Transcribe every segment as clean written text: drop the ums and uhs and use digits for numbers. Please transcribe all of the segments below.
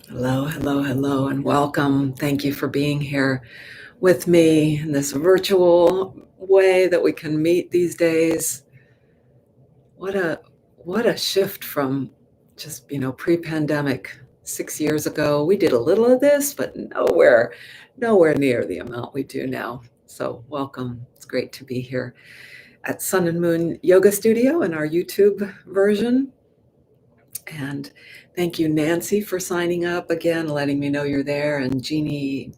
Hello, hello, hello, and welcome. Thank you for being here with me in this virtual way that we can meet these days. What a what a shift from just, pre-pandemic 6 years ago. We did a little of this, but nowhere near the amount we do now. So welcome. It's great to be here at Sun and Moon Yoga Studio in our YouTube version. And thank you, Nancy, for signing up again, letting me know you're there. And Jeannie,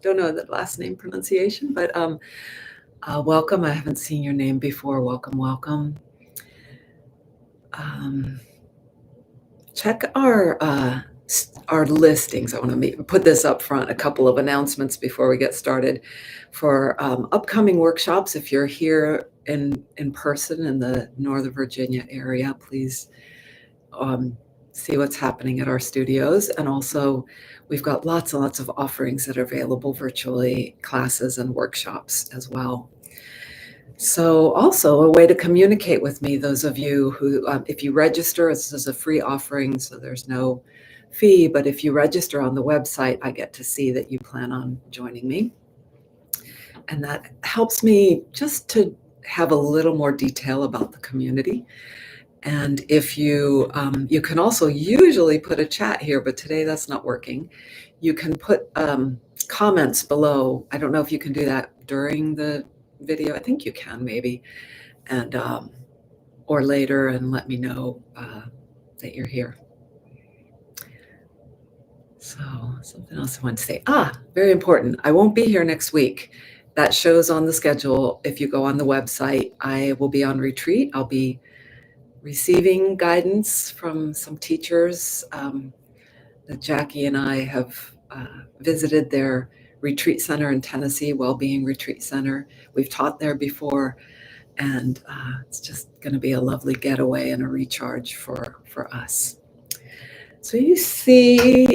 don't know the last name pronunciation, but welcome. I haven't seen your name before. Welcome, welcome. Check our listings. I want to put this up front, a couple of announcements before we get started for upcoming workshops. If you're here in person in the Northern Virginia area, please see what's happening at our studios. And also, we've got lots and lots of offerings that are available virtually, classes and workshops as well. So also a way to communicate with me, those of you who, if you register, this is a free offering, so there's no fee, but if you register on the website, I get to see that you plan on joining me. And that helps me just to have a little more detail about the community. And if you can also usually put a chat here, but today that's not working. You can put comments below. I don't know if you can do that during the video. I think you can maybe, and or later, and let me know that you're here. So something else I want to say. Very important. I won't be here next week. That shows on the schedule. If you go on the website, I will be on retreat. I'll be receiving guidance from some teachers that Jackie and I have visited their retreat center in Tennessee, Wellbeing Retreat Center. We've taught there before, and it's just going to be a lovely getaway and a recharge for us. So you see,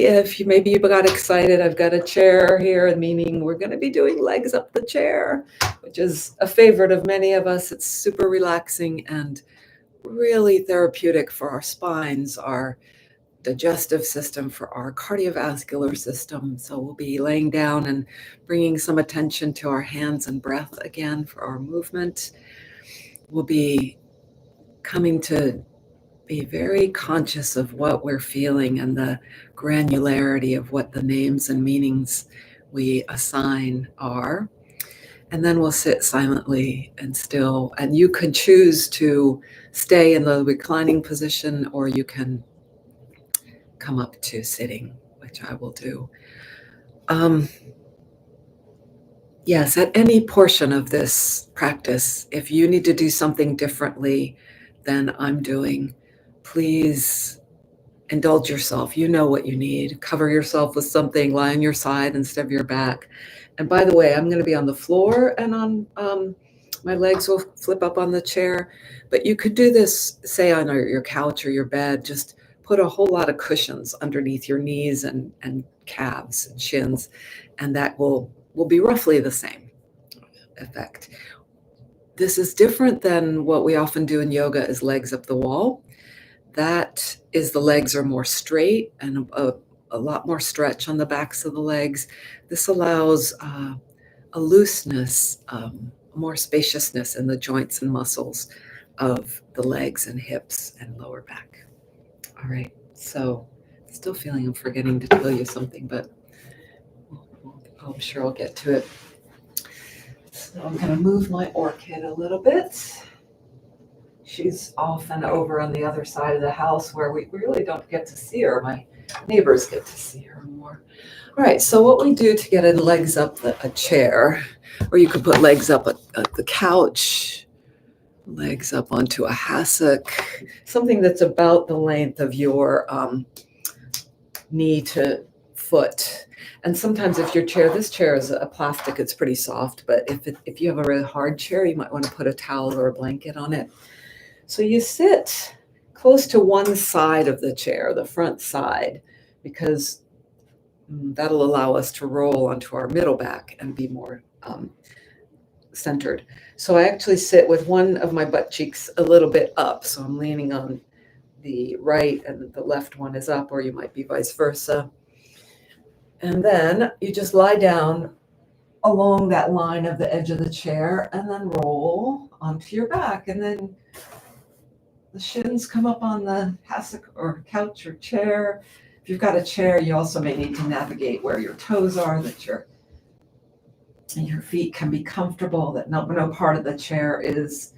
maybe you got excited, I've got a chair here, meaning we're going to be doing legs up the chair, which is a favorite of many of us. It's super relaxing and really therapeutic for our spines, our digestive system, for our cardiovascular system. So we'll be laying down and bringing some attention to our hands and breath again for our movement. We'll be coming to be very conscious of what we're feeling and the granularity of what the names and meanings we assign are. And then we'll sit silently and still. And you can choose to stay in the reclining position, or you can come up to sitting, which I will do. Yes, at any portion of this practice, if you need to do something differently than I'm doing, please indulge yourself. You know what you need. Cover yourself with something, lie on your side instead of your back. And by the way, I'm going to be on the floor, and on my legs will flip up on the chair. But you could do this, say, on your couch or your bed. Just put a whole lot of cushions underneath your knees and calves and shins, and that will be roughly the same effect. This is different than what we often do in yoga, is legs up the wall. That is, the legs are more straight and a lot more stretch on the backs of the legs. This allows a looseness, more spaciousness in the joints and muscles of the legs and hips and lower back. All right, so still feeling I'm forgetting to tell you something, but I'm sure I'll get to it. So I'm going to move my orchid a little bit. She's off and over on the other side of the house where we really don't get to see her. My neighbors get to see her more. All right, so what we do to get legs up a chair, or you could put legs up at the couch, legs up onto a hassock, something that's about the length of your knee to foot. And sometimes if your chair, this chair is a plastic, it's pretty soft, but if you have a really hard chair, you might want to put a towel or a blanket on it. So you sit close to one side of the chair, the front side, because that'll allow us to roll onto our middle back and be more centered. So I actually sit with one of my butt cheeks a little bit up. So I'm leaning on the right and the left one is up, or you might be vice versa. And then you just lie down along that line of the edge of the chair and then roll onto your back. And then the shins come up on the hassock or couch or chair. If you've got a chair, you also may need to navigate where your toes are, that your feet can be comfortable, that no part of the chair is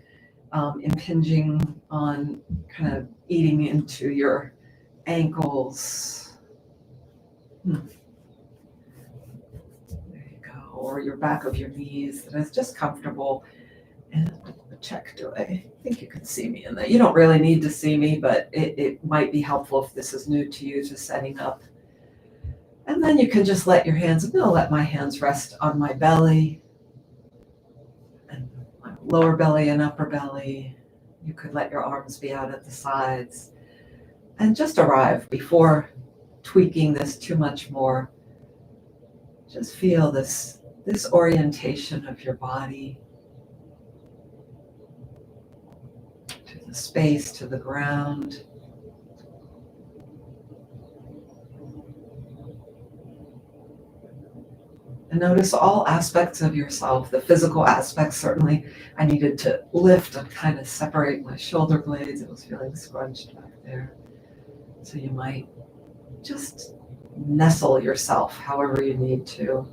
impinging on, kind of eating into your ankles. There you go. Or your back of your knees, that is just comfortable. And check, do I think you can see me in that? You don't really need to see me, but it might be helpful if this is new to you, to setting up. And then you can just let your hands, I'm going to let my hands rest on my belly, and my lower belly and upper belly. You could let your arms be out at the sides. And just arrive before tweaking this too much more. Just feel this orientation of your body to the space, to the ground. And notice all aspects of yourself, the physical aspects. Certainly, I needed to lift and kind of separate my shoulder blades. It was feeling scrunched back there. So you might just nestle yourself however you need to.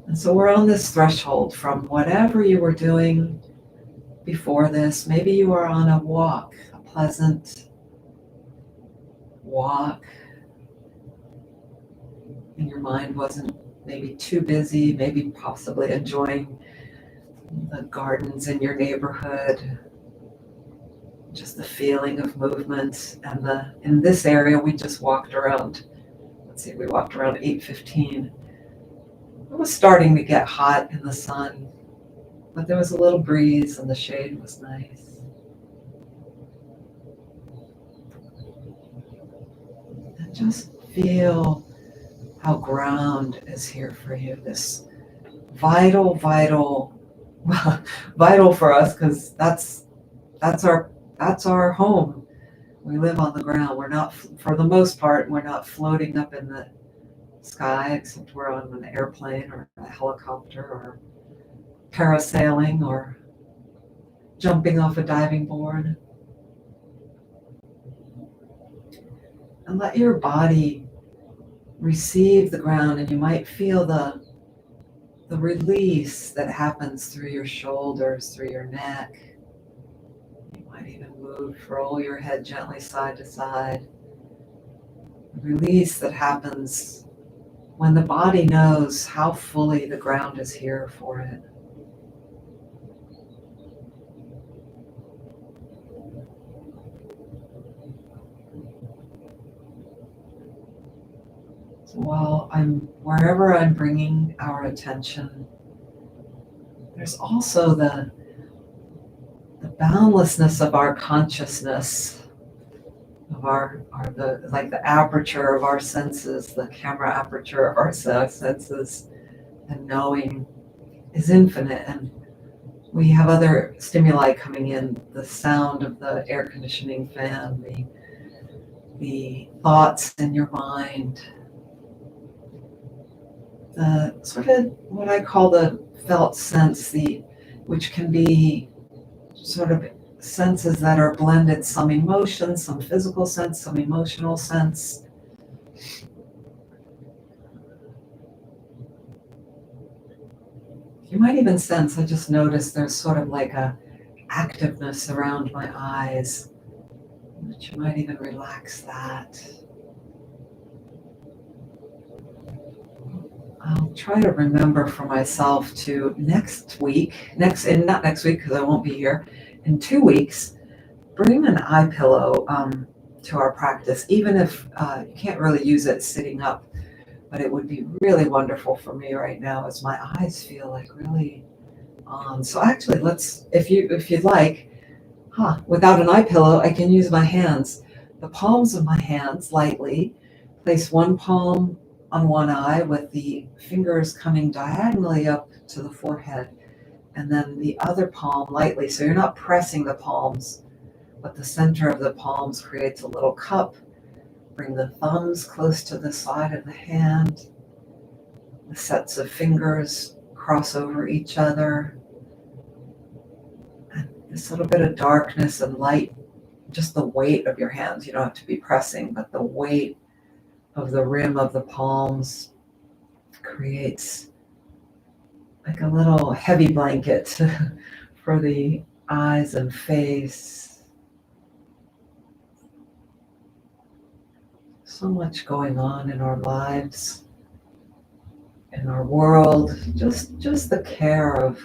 And so we're on this threshold from whatever you were doing before this. Maybe you were on a walk, a pleasant walk, and your mind wasn't maybe too busy, maybe possibly enjoying the gardens in your neighborhood, just the feeling of movement. And in this area, we just walked around, we walked around 8:15. It was starting to get hot in the sun, but there was a little breeze and the shade was nice. And just feel how ground is here for you. This vital for us, because that's our home. We live on the ground. We're not, for the most part, we're not floating up in the sky, except we're on an airplane or a helicopter or parasailing or jumping off a diving board. And let your body receive the ground, and you might feel the release that happens through your shoulders, through your neck. You might even roll your head gently side to side. The release that happens when the body knows how fully the ground is here for it. So wherever I'm bringing our attention, there's also the boundlessness of our consciousness, of the aperture of our senses, the camera aperture of our senses, and knowing is infinite. And we have other stimuli coming in, the sound of the air conditioning fan, the thoughts in your mind, the sort of what I call the felt sense, which can be sort of senses that are blended, some emotion, some physical sense, some emotional sense. You might even sense, I just noticed there's sort of like a activeness around my eyes, but you might even relax that. I'll try to remember for myself to not next week, because I won't be here, in 2 weeks, bring an eye pillow to our practice, even if you can't really use it sitting up, but it would be really wonderful for me right now as my eyes feel like really on. So actually, if you'd like, without an eye pillow, I can use my hands, the palms of my hands lightly, place one palm on one eye with the fingers coming diagonally up to the forehead, and then the other palm lightly. So you're not pressing the palms, but the center of the palms creates a little cup, Bring the thumbs close to the side of the hand. The sets of fingers cross over each other. And this little bit of darkness and light, just the weight of your hands. You don't have to be pressing, but the weight of the rim of the palms creates like a little heavy blanket for the eyes and face. So much going on in our lives, in our world, just the care of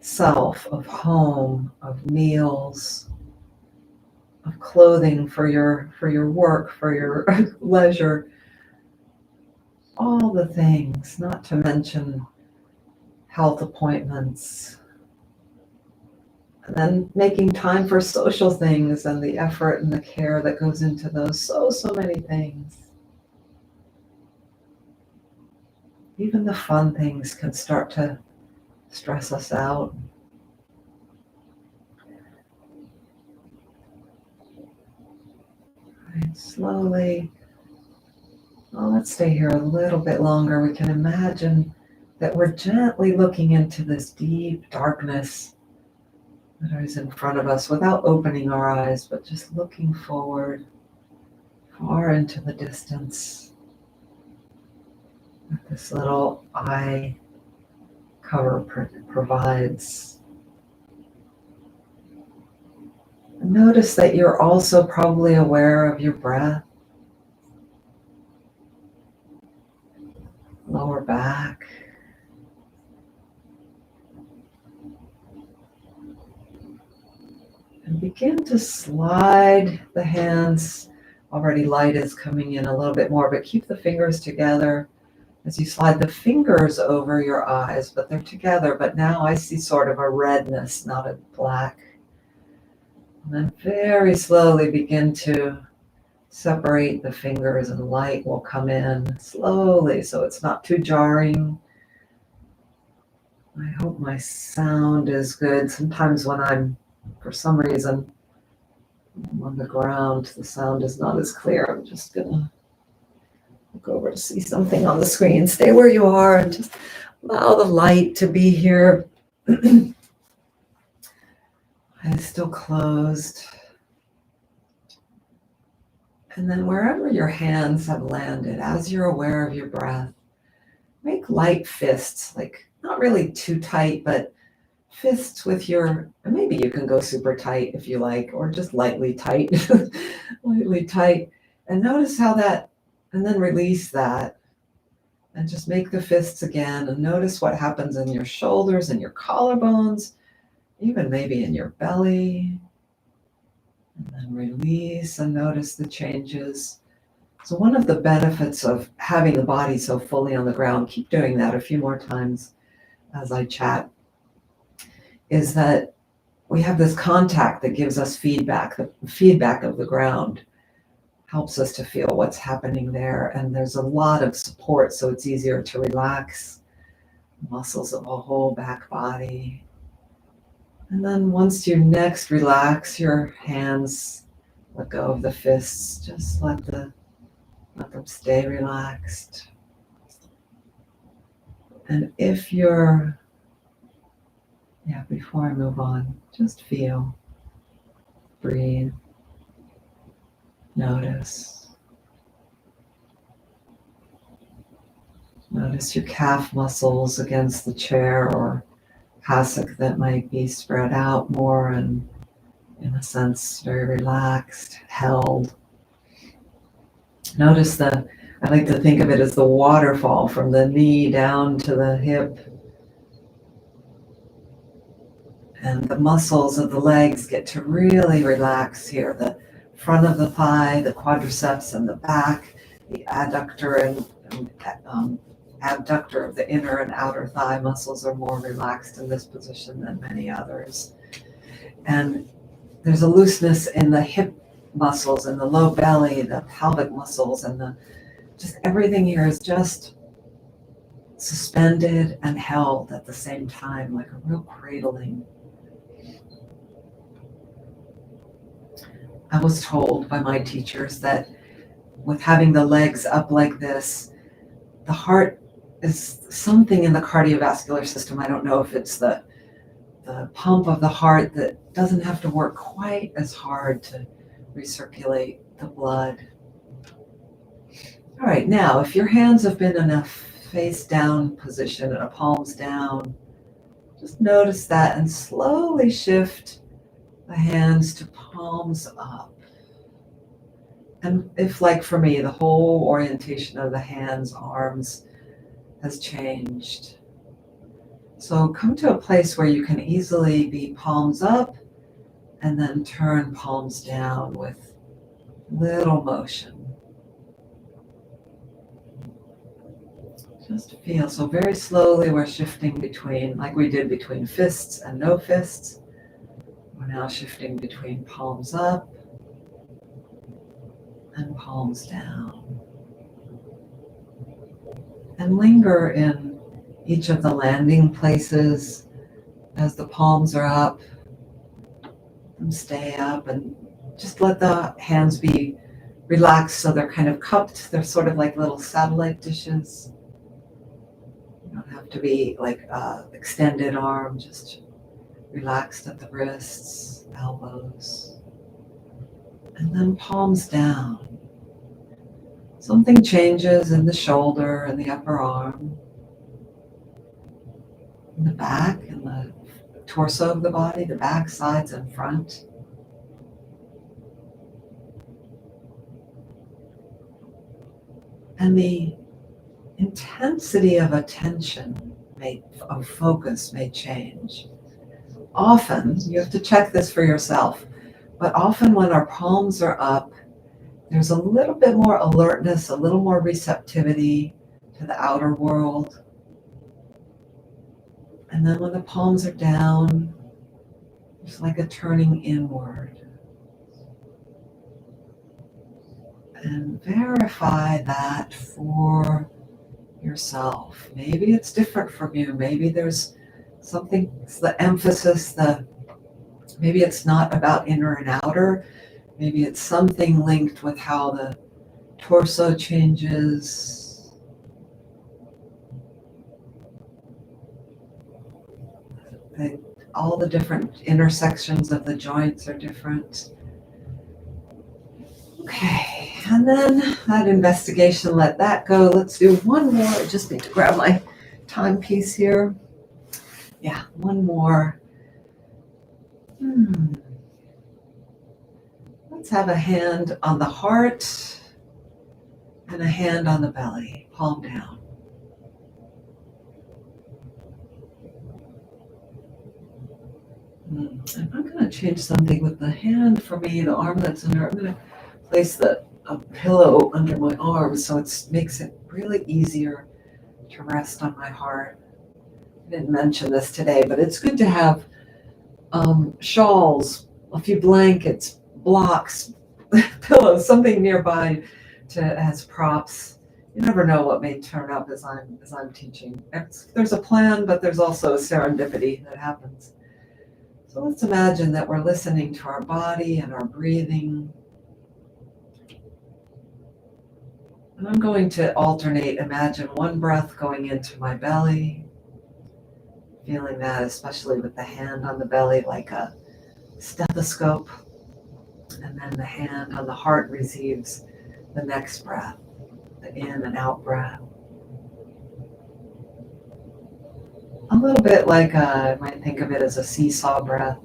self, of home, of meals, of clothing for your work, for your leisure, all the things, not to mention health appointments. And then making time for social things and the effort and the care that goes into those, so many things. Even the fun things can start to stress us out. Right, slowly. Well, let's stay here a little bit longer. We can imagine that we're gently looking into this deep darkness that is in front of us without opening our eyes, but just looking forward, far into the distance, that this little eye cover provides. And notice that you're also probably aware of your breath, lower back. And begin to slide the hands. Already light is coming in a little bit more, but keep the fingers together as you slide the fingers over your eyes, but they're together. But now I see sort of a redness, not a black. And then very slowly begin to separate the fingers, and light will come in slowly so it's not too jarring. I hope my sound is good. Sometimes when I'm, for some reason, I'm on the ground, the sound is not as clear. I'm just gonna look over to see something on the screen. Stay where you are and just allow the light to be here. Eyes still closed. And then wherever your hands have landed, as you're aware of your breath, make light fists, like not really too tight, but fists with your, and maybe you can go super tight if you like, or just lightly tight, lightly tight. And notice how that, and then release that. And just make the fists again, and notice what happens in your shoulders and your collarbones, even maybe in your belly. And then release and notice the changes. So one of the benefits of having the body so fully on the ground, keep doing that a few more times as I chat, is that we have this contact that gives us feedback. The feedback of the ground helps us to feel what's happening there. And there's a lot of support, so it's easier to relax muscles of the whole back body. And then once you next relax your hands, let go of the fists, just let them stay relaxed. And if you're, before I move on, just feel, breathe, notice. Notice your calf muscles against the chair or hassock that might be spread out more and, in a sense, very relaxed, held. Notice I like to think of it as the waterfall from the knee down to the hip. And the muscles of the legs get to really relax here. The front of the thigh, the quadriceps and the back, the adductor and abductor of the inner and outer thigh muscles are more relaxed in this position than many others. And there's a looseness in the hip muscles and the low belly, the pelvic muscles, and just everything here is just suspended and held at the same time, like a real cradling. I was told by my teachers that with having the legs up like this, the heart is something in the cardiovascular system. I don't know if it's the pump of the heart that doesn't have to work quite as hard to recirculate the blood. All right, now if your hands have been in a face down position and a palms down, just notice that and slowly shift the hands to palms up. And if, like for me, the whole orientation of the hands, arms has changed. So come to a place where you can easily be palms up and then turn palms down with little motion. Just feel, so very slowly we're shifting between, like we did between fists and no fists. We're now shifting between palms up and palms down. And linger in each of the landing places as the palms are up. And stay up and just let the hands be relaxed so they're kind of cupped. They're sort of like little satellite dishes. You don't have to be like extended arm, just relaxed at the wrists, elbows. And then palms down. Something changes in the shoulder and the upper arm, in the back and the torso of the body, the back, sides, and front. And the intensity of attention, of focus may change. Often, you have to check this for yourself, but often when our palms are up, there's a little bit more alertness, a little more receptivity to the outer world. And then when the palms are down, it's like a turning inward. And verify that for yourself. Maybe it's different from you. Maybe there's something, it's the emphasis, maybe it's not about inner and outer. Maybe it's something linked with how the torso changes. All the different intersections of the joints are different. Okay, and then that investigation, let that go. Let's do one more. I just need to grab my timepiece here. Yeah, one more. Let's have a hand on the heart and a hand on the belly, palm down. And I'm going to change something with the hand for me, the arm that's under. I'm going to place a pillow under my arm so it makes it really easier to rest on my heart. I didn't mention this today, but it's good to have shawls, a few blankets, blocks, pillows, something nearby as props. You never know what may turn up as I'm teaching. There's a plan, but there's also a serendipity that happens. So let's imagine that we're listening to our body and our breathing. And I'm going to alternate, imagine one breath going into my belly, feeling that especially with the hand on the belly like a stethoscope. And then the hand on the heart receives the next breath, the in and out breath. A little bit like I might think of it as a seesaw breath.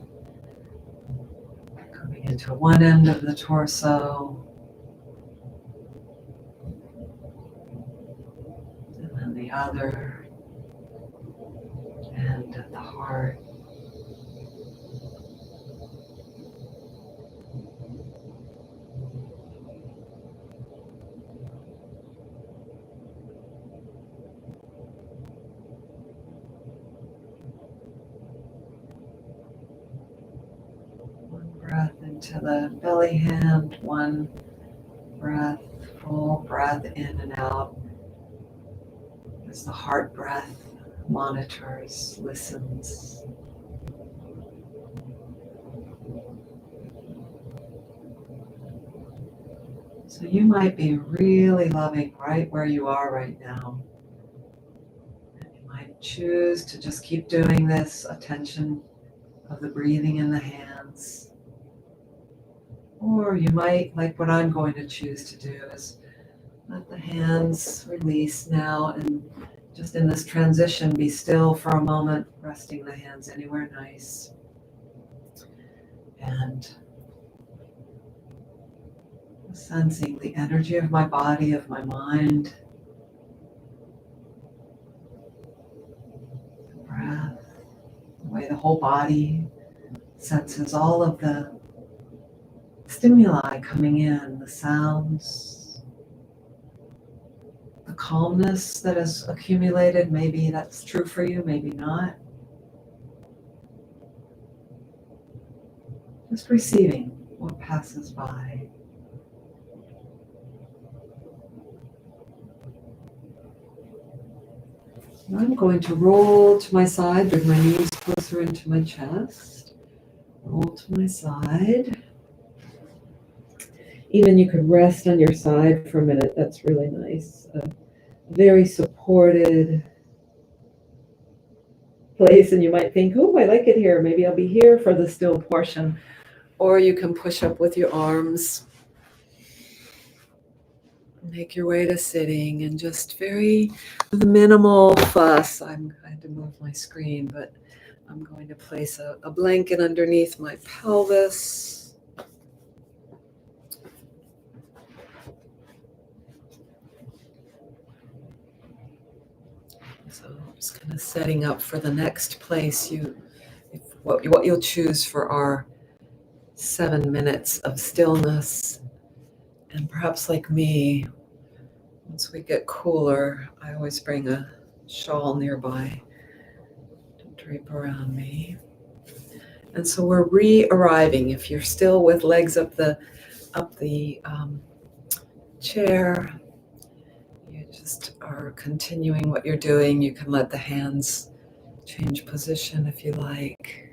Coming into one end of the torso. And then the other end of the heart. Breath into the belly hand, one breath, full breath in and out as the heart breath monitors, listens. So you might be really loving right where you are right now. And you might choose to just keep doing this attention of the breathing in the hands. Or you might, like what I'm going to choose to do, is let the hands release now and just in this transition be still for a moment, resting the hands anywhere nice. And sensing the energy of my body, of my mind, the breath, the way the whole body senses all of the stimuli coming in, the sounds, the calmness that has accumulated. Maybe that's true for you, maybe not. Just receiving what passes by. And I'm going to roll to my side, bring my knees closer into my chest. Roll to my side. Even you could rest on your side for a minute. That's really nice. A very supported place. And you might think, oh, I like it here. Maybe I'll be here for the still portion. Or you can push up with your arms. Make your way to sitting and just very minimal fuss. I had to move my screen, but I'm going to place a blanket underneath my pelvis. So I'm just kind of setting up for the next place what you'll choose for our 7 minutes of stillness. And perhaps like me, once we get cooler, I always bring a shawl nearby to drape around me. And so we're re-arriving. If you're still with legs up the chair, you just are continuing what you're doing. You can let the hands change position if you like.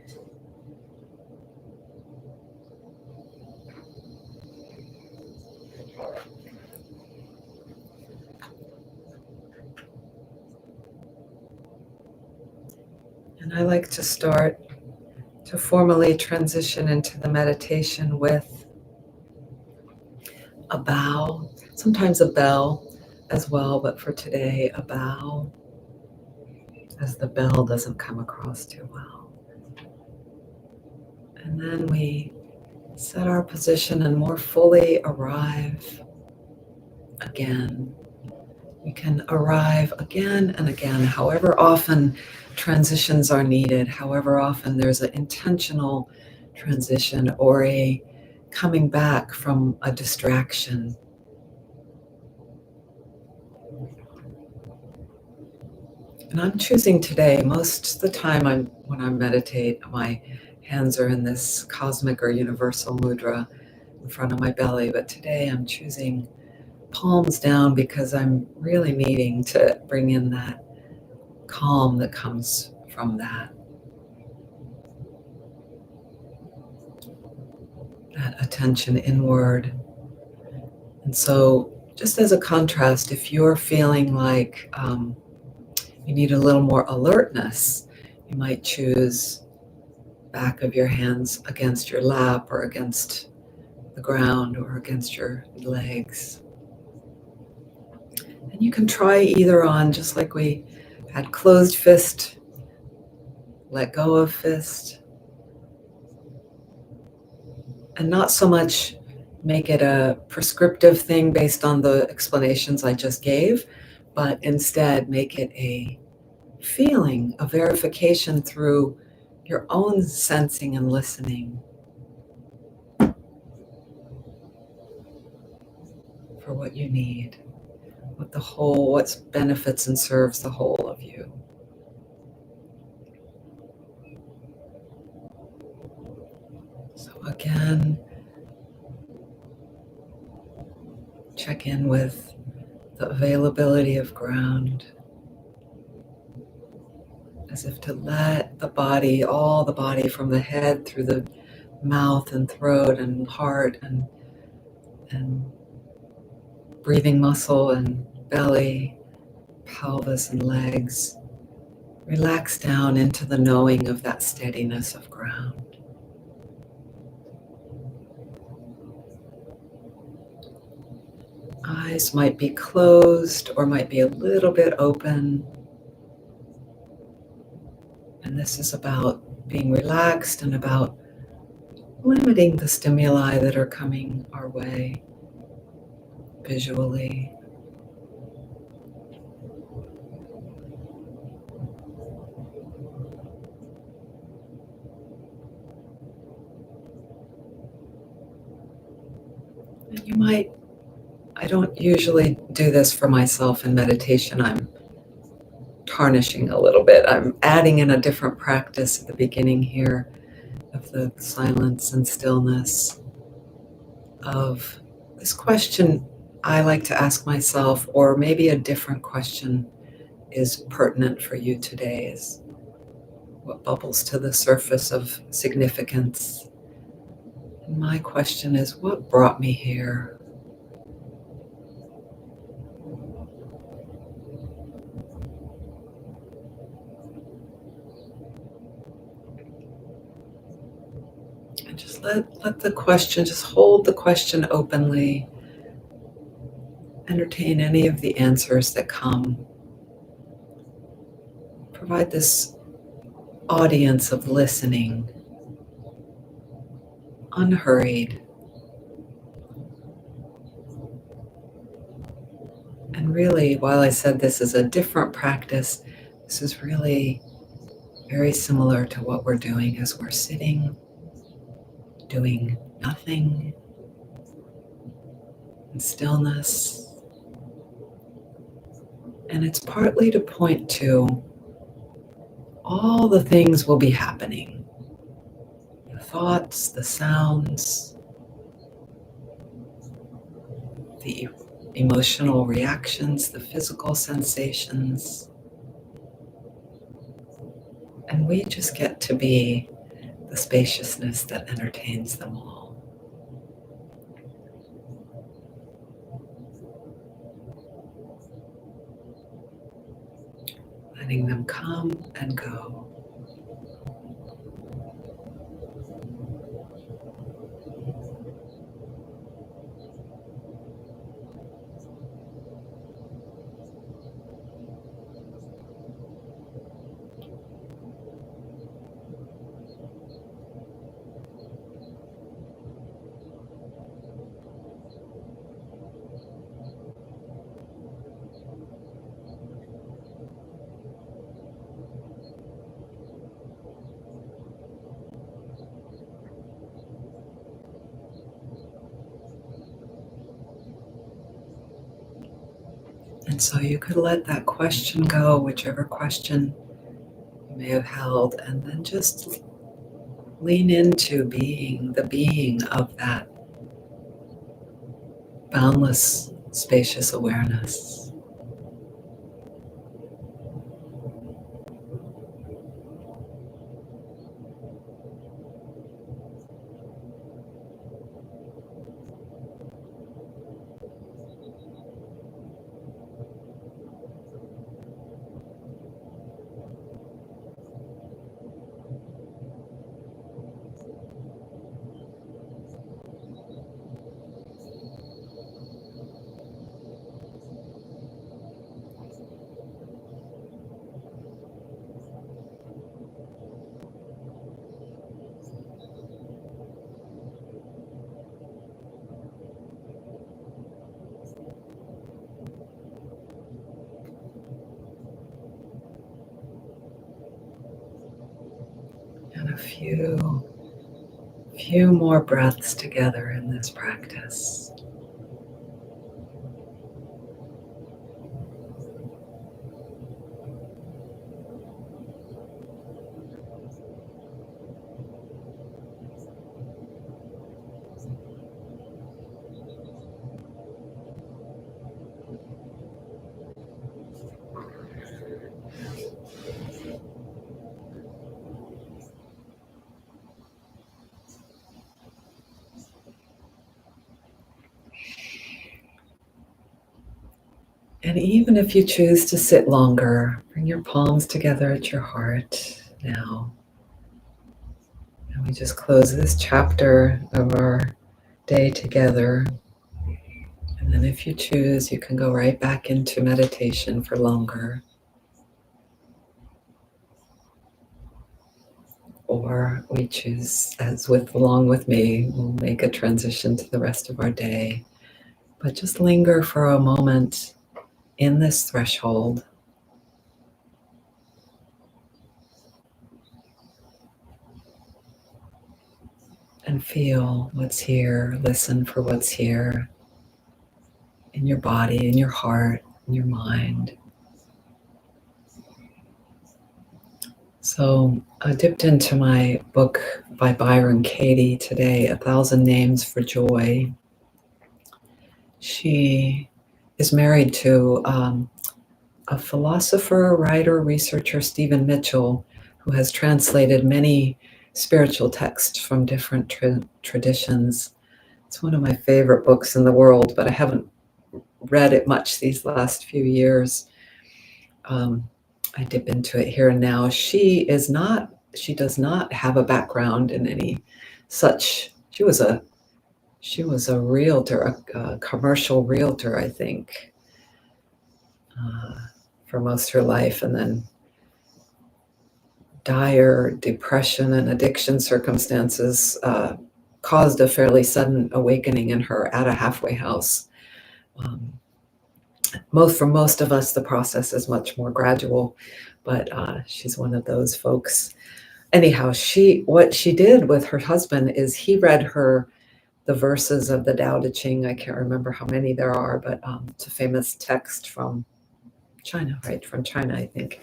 And I like to start to formally transition into the meditation with a bow, sometimes a bell as well, but for today, a bow, as the bell doesn't come across too well. And then we set our position and more fully arrive again. We can arrive again and again, however often transitions are needed, however often there's an intentional transition or a coming back from a distraction. And I'm choosing today, most of the time when I meditate, my hands are in this cosmic or universal mudra in front of my belly, but today I'm choosing palms down because I'm really needing to bring in that calm that comes from that attention inward. And so just as a contrast, if you're feeling like you need a little more alertness, you might choose back of your hands against your lap or against the ground or against your legs. And you can try either on, just like we had closed fist, let go of fist, and not so much make it a prescriptive thing based on the explanations I just gave, but instead make it a feeling, a verification through your own sensing and listening for what you need, what benefits and serves the whole of you. So again, check in with the availability of ground, as if to let the body, all the body from the head through the mouth and throat and heart and breathing muscle and belly, pelvis and legs. Relax down into the knowing of that steadiness of ground. Eyes might be closed or might be a little bit open. And this is about being relaxed and about limiting the stimuli that are coming our way visually. And you might, I don't usually do this for myself in meditation. I'm tarnishing a little bit. I'm adding in a different practice at the beginning here of the silence and stillness of this question I like to ask myself, or maybe a different question is pertinent for you today, is what bubbles to the surface of significance. And my question is, what brought me here? And just let the question, just hold the question openly. Entertain any of the answers that come. Provide this audience of listening, unhurried. And really, while I said this is a different practice, this is really very similar to what we're doing as we're sitting, doing nothing in stillness. And it's partly to point to all the things will be happening. The thoughts, the sounds, the emotional reactions, the physical sensations. And we just get to be the spaciousness that entertains them all. Letting them come and go. And so you could let that question go, whichever question you may have held, and then just lean into being the being of that boundless, spacious awareness. And a few more breaths together in this practice. And even if you choose to sit longer, bring your palms together at your heart now. And we just close this chapter of our day together. And then if you choose, you can go right back into meditation for longer. Or we choose, as with along with me, we'll make a transition to the rest of our day. But just linger for a moment in this threshold. And feel what's here, listen for what's here in your body, in your heart, in your mind. So I dipped into my book by Byron Katie today, A Thousand Names for Joy. She is married to a philosopher, writer, researcher, Stephen Mitchell, who has translated many spiritual texts from different traditions. It's one of my favorite books in the world, but I haven't read it much these last few years. I dip into it here and now. She does not have a background in any such. She was a realtor, a commercial realtor, I think, for most of her life, and then dire depression and addiction circumstances caused a fairly sudden awakening in her at a halfway house. For most of us, the process is much more gradual, but she's one of those folks. Anyhow, what she did with her husband is he read her the verses of the Tao Te Ching. I can't remember how many there are, but it's a famous text from China, right? From China, I think.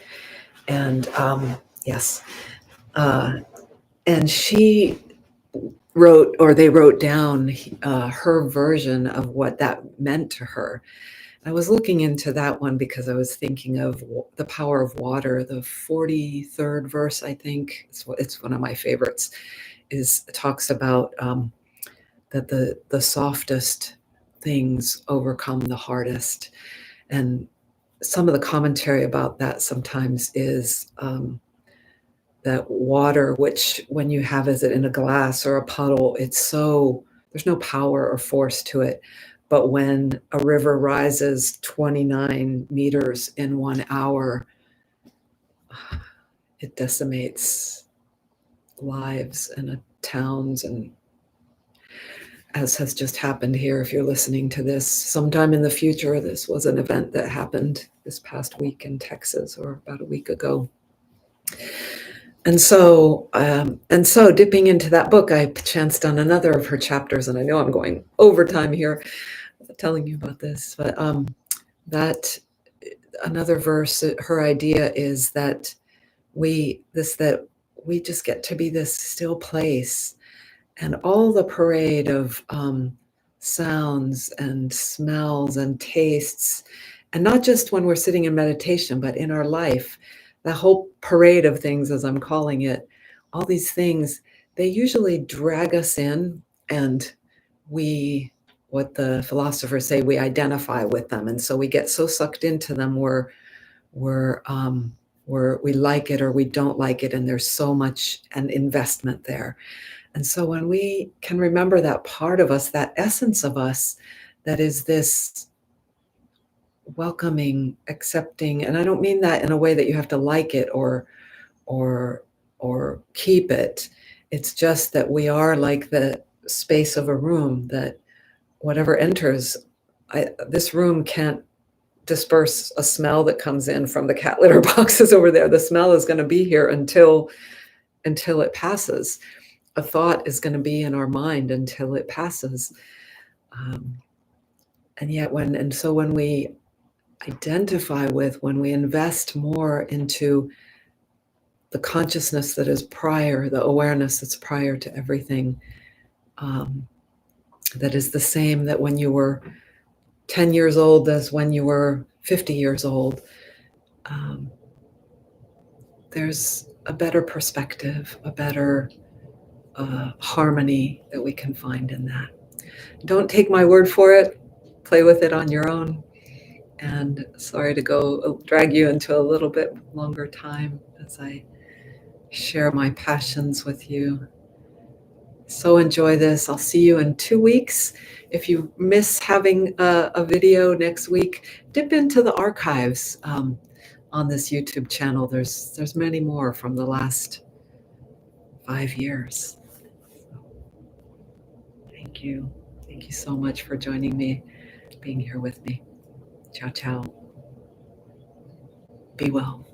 And yes, and she they wrote down her version of what that meant to her. I was looking into that one because I was thinking of the power of water. The 43rd verse, I think, it's one of my favorites. It talks about that the softest things overcome the hardest, and some of the commentary about that sometimes is that water, which when you have is it in a glass or a puddle, there's no power or force to it. But when a river rises 29 meters in 1 hour, it decimates lives and towns, and as has just happened here, if you're listening to this sometime in the future, this was an event that happened this past week in Texas, or about a week ago. And so dipping into that book, I chanced on another of her chapters, and I know I'm going over time here telling you about this, but that another verse, her idea is that we just get to be this still place, and all the parade of sounds and smells and tastes, and not just when we're sitting in meditation, but in our life, the whole parade of things, as I'm calling it, all these things, they usually drag us in, and what the philosophers say, we identify with them, and so we get so sucked into them we like it or we don't like it, and there's so much an investment there. And so when we can remember that part of us, that essence of us, that is this welcoming, accepting, and I don't mean that in a way that you have to like it or keep it. It's just that we are like the space of a room, that whatever enters, this room can't disperse a smell that comes in from the cat litter boxes over there. The smell is going to be here until it passes. A thought is going to be in our mind until it passes. So when we identify with, when we invest more into the consciousness that is prior, the awareness that's prior to everything, that is the same that when you were 10 years old as when you were 50 years old, there's a better perspective, a better harmony that we can find in that. Don't take my word for it. Play with it on your own. And sorry to drag you into a little bit longer time as I share my passions with you. So enjoy this. I'll see you in 2 weeks. If you miss having a video next week, dip into the archives on this YouTube channel. There's many more from the last 5 years. Thank you. Thank you so much for joining me, being here with me. Ciao, ciao. Be well.